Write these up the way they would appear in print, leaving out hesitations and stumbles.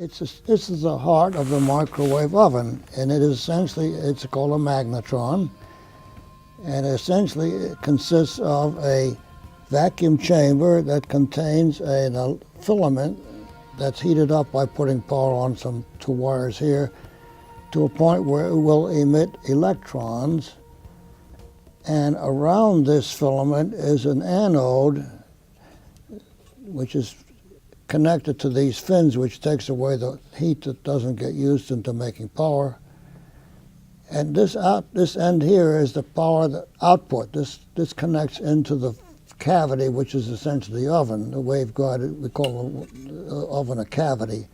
This is the heart of the microwave oven, and it is essentially, it's called a magnetron, and essentially it consists of a vacuum chamber that contains a filament that's heated up by putting power on some two wires here to a point where it will emit electrons. And around this filament is an anode, which is connected to these fins, which takes away the heat that doesn't get used into making power. And this end here is the power output. This connects into the cavity, which is essentially the oven. The waveguide, we call the oven a cavity.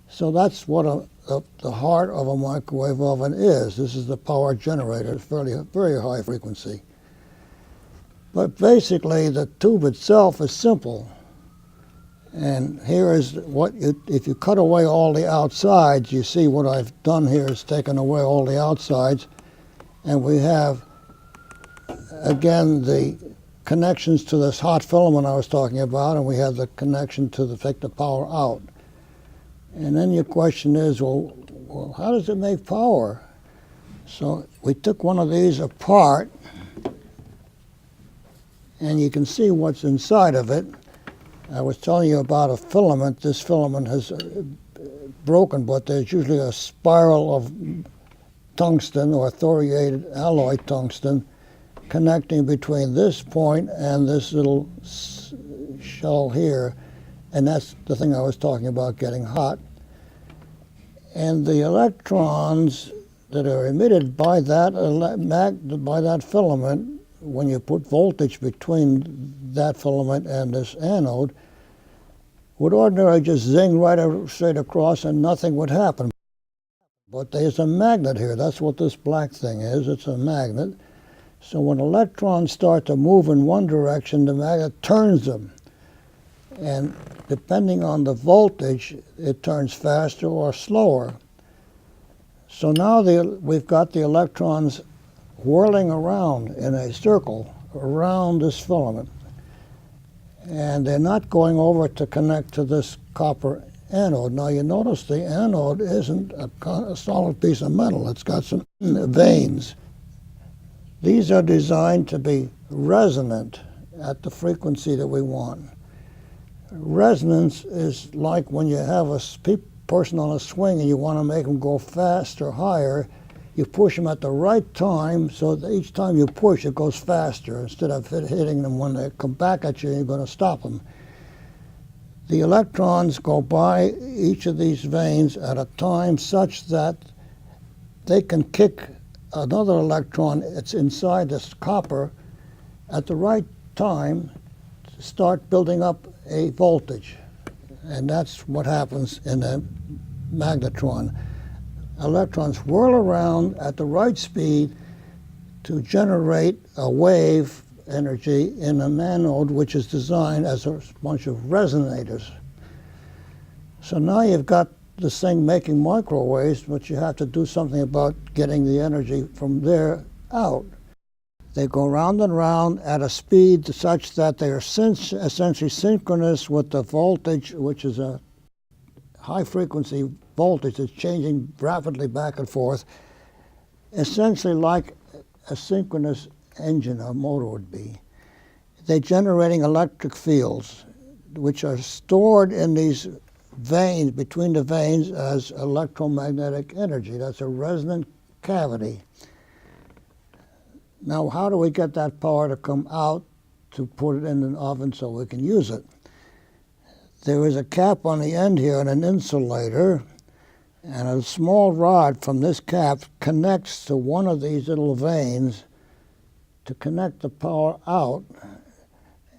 So that's what the heart of a microwave oven is. This is the power generator. It's very high frequency. But basically, the tube itself is simple. And here is if you cut away all the outsides, you see what I've done here is taken away all the outsides. And we have, again, the connections to this hot filament I was talking about, and we have the connection to take the power out. And then your question is, well, how does it make power? So we took one of these apart, and you can see what's inside of it. I was telling you about a filament. This filament has broken, but there's usually a spiral of tungsten or thoriated alloy tungsten connecting between this point and this little shell here, and that's the thing I was talking about getting hot. And the electrons that are emitted by that filament, when you put voltage between that filament and this anode, would ordinarily just zing right straight across and nothing would happen. But there's a magnet here. That's what this black thing is. It's a magnet. So when electrons start to move in one direction, the magnet turns them. And depending on the voltage, it turns faster or slower. So now we've got the electrons whirling around in a circle around this filament. And they're not going over to connect to this copper anode. Now you notice the anode isn't a solid piece of metal. It's got some veins. These are designed to be resonant at the frequency that we want. Resonance is like when you have a person on a swing and you want to make them go faster, higher. You push them at the right time, so that each time you push, it goes faster. Instead of hitting them when they come back at you, you're going to stop them. The electrons go by each of these veins at a time such that they can kick another electron that's inside this copper at the right time to start building up a voltage. And that's what happens in a magnetron. Electrons whirl around at the right speed to generate a wave energy in an anode, which is designed as a bunch of resonators. So now you've got this thing making microwaves, but you have to do something about getting the energy from there out. They go round and round at a speed such that they are essentially synchronous with the voltage, which is a high-frequency voltage that's changing rapidly back and forth, essentially like a synchronous engine or motor would be. They're generating electric fields, which are stored in these veins, between the veins, as electromagnetic energy. That's a resonant cavity. Now, how do we get that power to come out to put it in an oven so we can use it? There is a cap on the end here and an insulator, and a small rod from this cap connects to one of these little veins to connect the power out.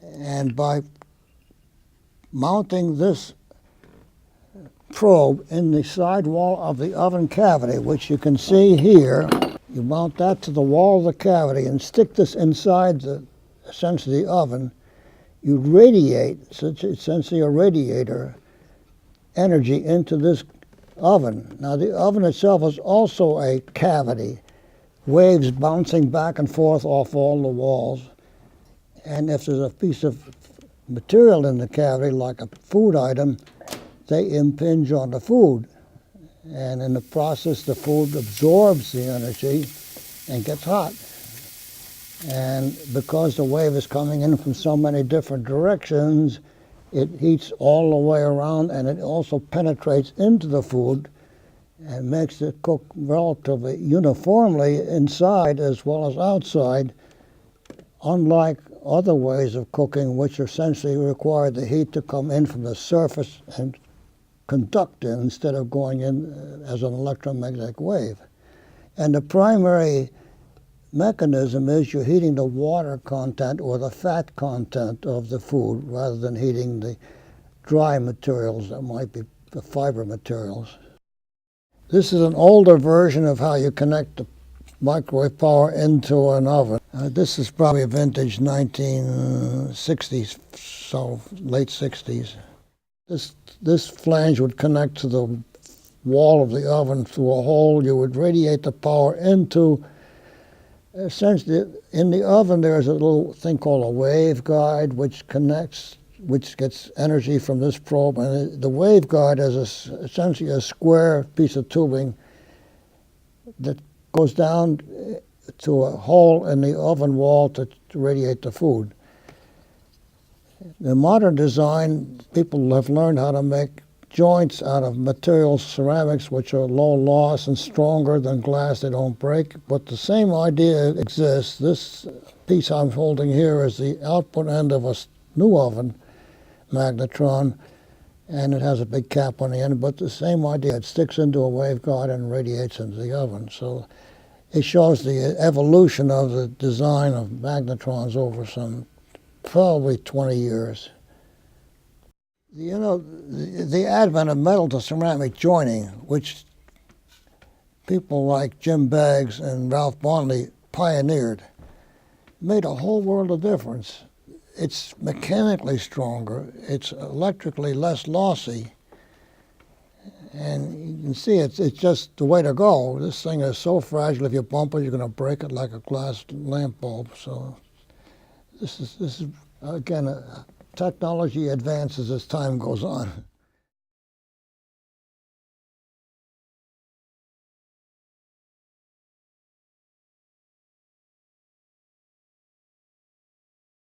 And by mounting this probe in the side wall of the oven cavity, which you can see here, you mount that to the wall of the cavity and stick this inside essentially the oven. You radiate, essentially a radiator, energy into this oven. Now the oven itself is also a cavity, waves bouncing back and forth off all the walls. And if there's a piece of material in the cavity, like a food item, they impinge on the food. And in the process, the food absorbs the energy and gets hot. And because the wave is coming in from so many different directions, it heats all the way around, and it also penetrates into the food and makes it cook relatively uniformly inside as well as outside, unlike other ways of cooking, which essentially require the heat to come in from the surface and conduct in instead of going in as an electromagnetic wave. And the primary mechanism is you're heating the water content or the fat content of the food rather than heating the dry materials that might be the fiber materials. This is an older version of how you connect the microwave power into an oven. This is probably a vintage 1960s, so late 60s. This flange would connect to the wall of the oven through a hole. You would radiate the power into. Essentially, in the oven, there's a little thing called a waveguide, which gets energy from this probe. And the waveguide is essentially a square piece of tubing that goes down to a hole in the oven wall to radiate the food. In modern design, people have learned how to make joints out of materials, ceramics, which are low loss and stronger than glass. They don't break. But the same idea exists. This piece I'm holding here is the output end of a new oven, magnetron, and it has a big cap on the end. But the same idea. It sticks into a waveguide and radiates into the oven. So it shows the evolution of the design of magnetrons over some probably 20 years. You know, the advent of metal to ceramic joining, which people like Jim Baggs and Ralph Bonnelly pioneered, made a whole world of difference. It's mechanically stronger, it's electrically less lossy, and you can see it's just the way to go. This thing is so fragile, if you bump it, you're going to break it like a glass lamp bulb. So this is again, technology advances as time goes on.